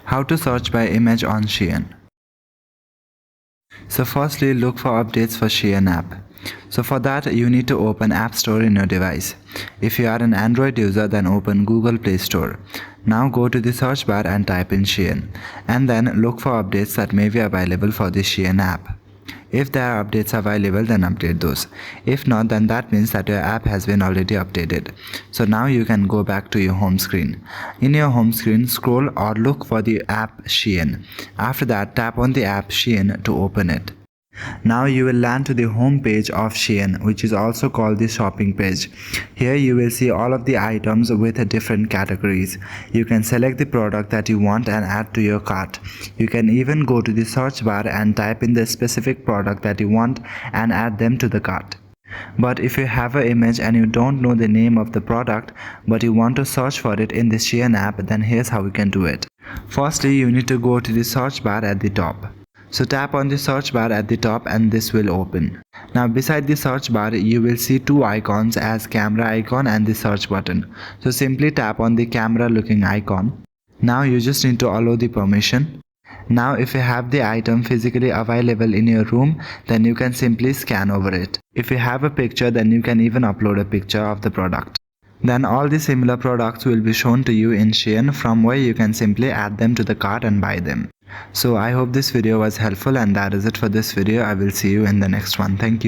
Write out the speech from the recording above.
How to search by image on Shein. So firstly, look for updates for Shein app. So for that, you need to open App Store in your device. If you are an Android user, then open Google Play Store. Now go to the search bar and type in Shein, and then look for updates that may be available for the Shein app. If there are updates available, then update those. If not, then that means that your app has been already updated. So now you can go back to your home screen. In your home screen, scroll or look for the app Shein. After that, tap on the app Shein to open it. Now you will land to the home page of Shein, which is also called the shopping page. Here you will see all of the items with different categories. You can select the product that you want and add to your cart. You can even go to the search bar and type in the specific product that you want and add them to the cart. But if you have an image and you don't know the name of the product but you want to search for it in the Shein app, then here's how you can do it. Firstly, you need to go to the search bar at the top. So tap on the search bar at the top and this will open. Now beside the search bar you will see two icons as camera icon and the search button. So simply tap on the camera looking icon. Now you just need to allow the permission. Now if you have the item physically available in your room, then you can simply scan over it. If you have a picture, then you can even upload a picture of the product. Then all the similar products will be shown to you in Shein, from where you can simply add them to the cart and buy them. So I hope this video was helpful, and that is it for this video. I will see you in the next one. Thank you.